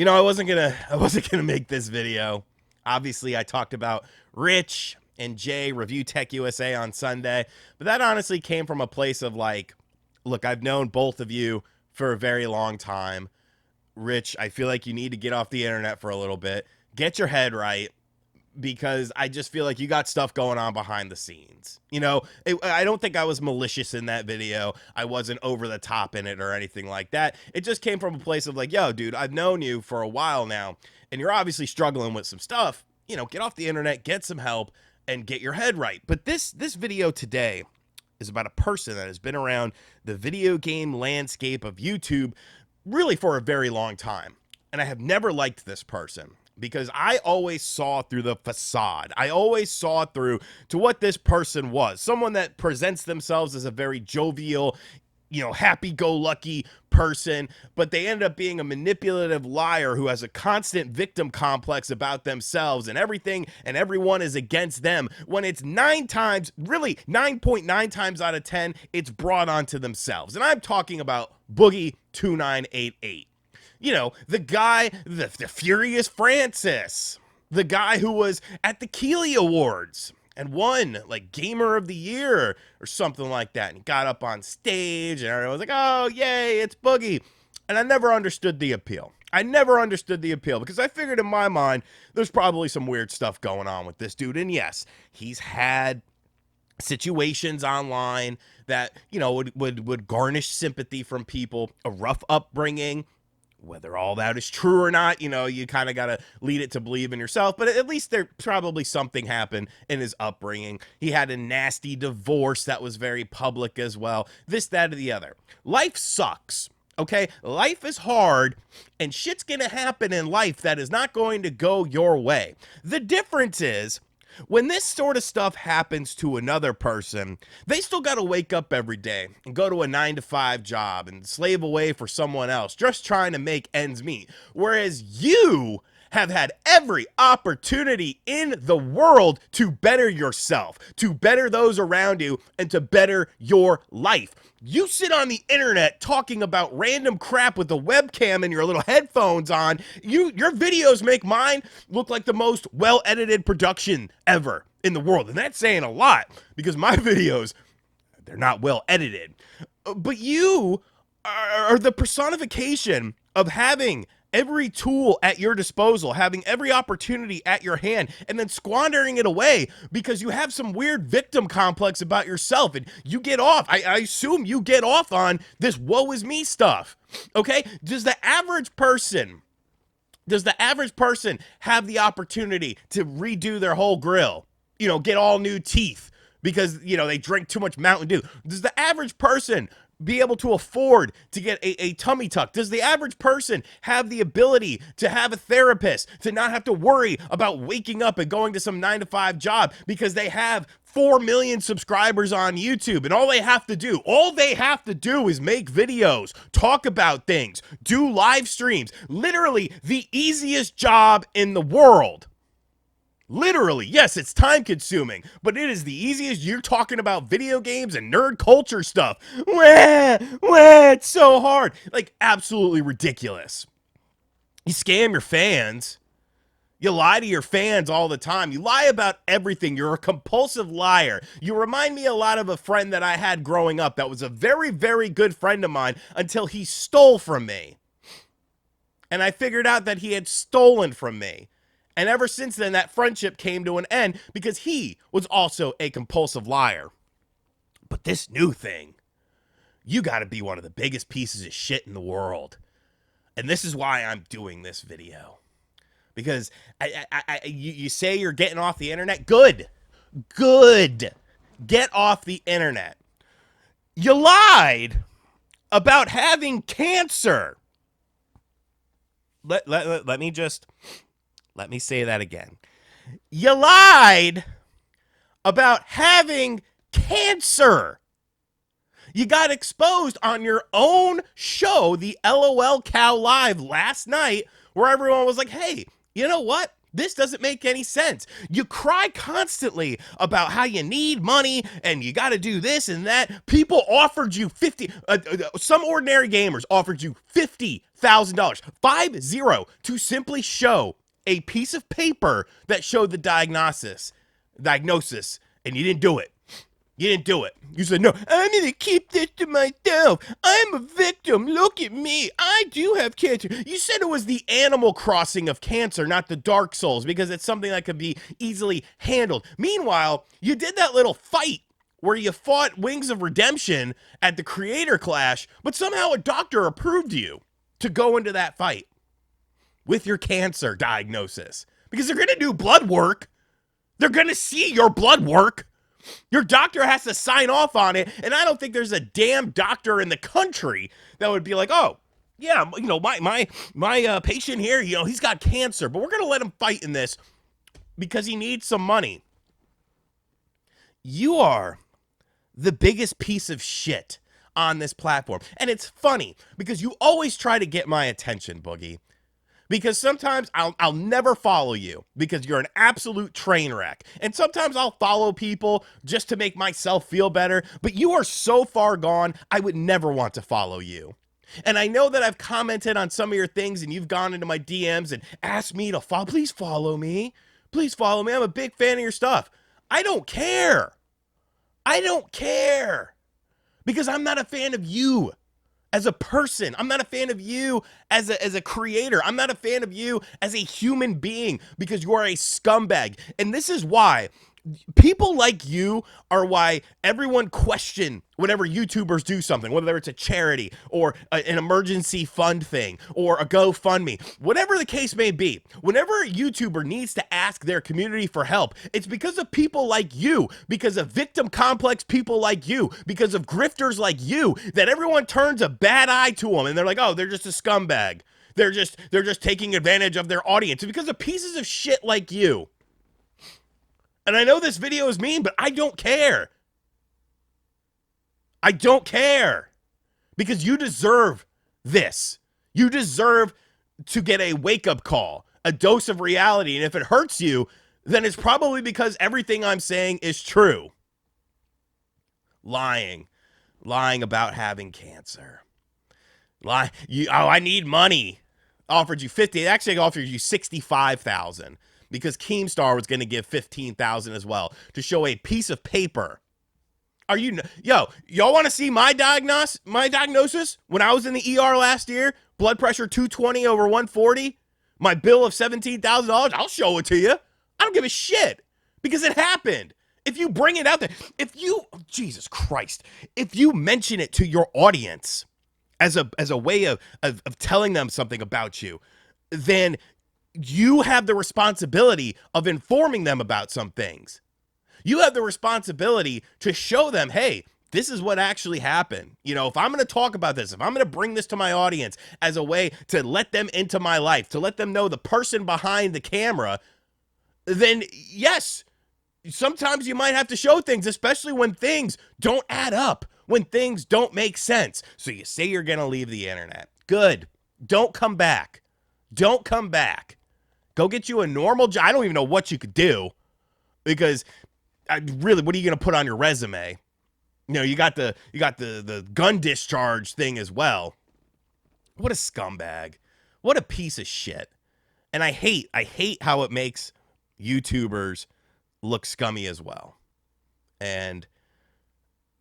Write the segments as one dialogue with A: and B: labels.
A: I wasn't gonna make this video. Obviously, I talked about Rich and Jay review Tech USA on Sunday, but that honestly came from a place of like, look, I've known both of you for a very long time. Rich, I feel like you need to get off the internet for a little bit, get your head right, because I just feel like you got stuff going on behind the scenes. I don't think I was malicious in that video. I wasn't over the top in it or anything like that. It just came from a place of like, yo, dude, I've known you for a while now, and you're obviously struggling with some stuff. Get off the internet, get some help, and get your head right. But this video today is about a person that has been around the video game landscape of YouTube really for a very long time. And I have never liked this person because I always saw through the facade. I always saw through to what this person was. Someone that presents themselves as a very jovial, happy-go-lucky person, but they end up being a manipulative liar who has a constant victim complex about themselves, and everything and everyone is against them, when it's 9.9 times out of 10, it's brought onto themselves. And I'm talking about Boogie2988. The guy, the Furious Francis, the guy who was at the Keeley Awards and won like Gamer of the Year or something like that. And he got up on stage and everyone was like, oh, yay, it's Boogie. And I never understood the appeal. Because I figured in my mind, there's probably some weird stuff going on with this dude. And yes, he's had situations online that, would garnish sympathy from people, a rough upbringing. Whether all that is true or not, you kind of got to lead it to believe in yourself. But at least there probably something happened in his upbringing. He had a nasty divorce that was very public as well. This, that, or the other. Life sucks. Okay? Life is hard, and shit's going to happen in life that is not going to go your way. The difference is, when this sort of stuff happens to another person, they still got to wake up every day and go to a 9-to-5 job and slave away for someone else, just trying to make ends meet. Whereas you have had every opportunity in the world to better yourself, to better those around you, and to better your life. You sit on the internet talking about random crap with a webcam and your little headphones on. Your videos make mine look like the most well-edited production ever in the world. And that's saying a lot because my videos, they're not well edited. But you are the personification of having every tool at your disposal, having every opportunity at your hand, and then squandering it away because you have some weird victim complex about yourself, and you get off. I assume you get off on this woe is me stuff, okay? Does the average person have the opportunity to redo their whole grill? Get all new teeth because, they drink too much Mountain Dew? Does the average person be able to afford to get a tummy tuck? Does the average person have the ability to have a therapist, to not have to worry about waking up and going to some 9-to-5 job because they have 4 million subscribers on YouTube, and all they have to do is make videos, talk about things, do live streams? Literally the easiest job in the world. Literally, yes, it's time consuming, but it is the easiest. You're talking about video games and nerd culture stuff. It's so hard. Like, absolutely ridiculous. You scam your fans. You lie to your fans all the time. You lie about everything. You're a compulsive liar. You remind me a lot of a friend that I had growing up that was a very, very good friend of mine until he stole from me. And I figured out that he had stolen from me. And ever since then, that friendship came to an end because he was also a compulsive liar. But this new thing, you got to be one of the biggest pieces of shit in the world. And this is why I'm doing this video. Because you say you're getting off the internet. Good. Get off the internet. You lied about having cancer. Let me say that again. You lied about having cancer. You got exposed on your own show, the LOL Cow Live last night, where everyone was like, hey, you know what? This doesn't make any sense. You cry constantly about how you need money and you got to do this and that. People offered you some ordinary gamers offered you $50,000, 50, to simply show a piece of paper that showed the diagnosis, and you didn't do it. You didn't do it. You said, no, I'm going to keep this to myself. I'm a victim. Look at me. I do have cancer. You said it was the Animal Crossing of cancer, not the Dark Souls, because it's something that could be easily handled. Meanwhile, you did that little fight where you fought Wings of Redemption at the Creator Clash, but somehow a doctor approved you to go into that fight with your cancer diagnosis because they're going to do blood work. They're going to see your blood work. Your doctor has to sign off on it, and I don't think there's a damn doctor in the country that would be like, oh, yeah, you know, my patient here, you know, he's got cancer, but we're going to let him fight in this because he needs some money. You are the biggest piece of shit on this platform, and it's funny because you always try to get my attention, Boogie. Because sometimes I'll never follow you because you're an absolute train wreck. And sometimes I'll follow people just to make myself feel better. But you are so far gone, I would never want to follow you. And I know that I've commented on some of your things and you've gone into my DMs and asked me to follow. Please follow me. Please follow me. I'm a big fan of your stuff. I don't care. I don't care. Because I'm not a fan of you as a person. I'm not a fan of you as a creator. I'm not a fan of you as a human being because you are a scumbag. And this is why people like you are why everyone question whenever YouTubers do something, whether it's a charity or an emergency fund thing or a GoFundMe, whatever the case may be. Whenever a YouTuber needs to ask their community for help, it's because of people like you, because of victim complex people like you, because of grifters like you, that everyone turns a bad eye to them and they're like, oh, they're just a scumbag. They're just taking advantage of their audience. It's because of pieces of shit like you. And I know this video is mean, but I don't care. I don't care. Because you deserve this. You deserve to get a wake-up call, a dose of reality. And if it hurts you, then it's probably because everything I'm saying is true. Lying about having cancer. I need money. Offered you 50. Actually, I offered you 65,000. Because Keemstar was going to give 15,000 as well to show a piece of paper. Y'all want to see my diagnosis? When I was in the ER last year, blood pressure 220 over 140, my bill of $17,000, I'll show it to you. I don't give a shit because it happened. If you bring it out there, Jesus Christ, if you mention it to your audience as a way of telling them something about you, then you have the responsibility of informing them about some things. You have the responsibility to show them, hey, this is what actually happened. You know, if I'm going to talk about this, if I'm going to bring this to my audience as a way to let them into my life, to let them know the person behind the camera, then yes, sometimes you might have to show things, especially when things don't add up, when things don't make sense. So you say you're going to leave the internet. Good. Don't come back. Don't come back. Go get you a normal job. I don't even know what you could do because really, what are you going to put on your resume? You know, you got the gun discharge thing as well. What a scumbag. What a piece of shit. And I hate how it makes YouTubers look scummy as well. And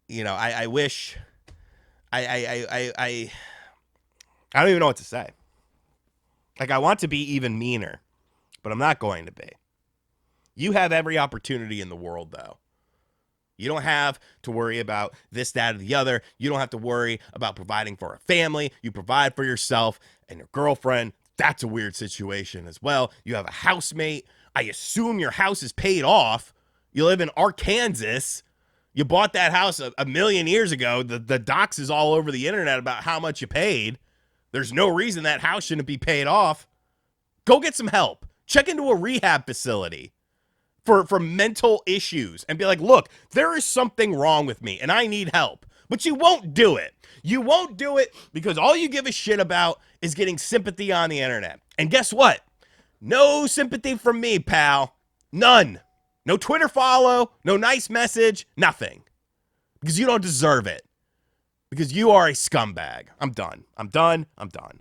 A: you know, I wish I don't even know what to say. Like, I want to be even meaner, but I'm not going to be. You have every opportunity in the world, though. You don't have to worry about this, that, or the other. You don't have to worry about providing for a family. You provide for yourself and your girlfriend. That's a weird situation as well. You have a housemate. I assume your house is paid off. You live in Arkansas. You bought that house a million years ago. The docs is all over the internet about how much you paid. There's no reason that house shouldn't be paid off. Go get some help. Check into a rehab facility for mental issues and be like, look, there is something wrong with me and I need help. But you won't do it. You won't do it because all you give a shit about is getting sympathy on the internet. And guess what? No sympathy from me, pal. None. No Twitter follow, no nice message, nothing. Because you don't deserve it. Because you are a scumbag. I'm done. I'm done. I'm done.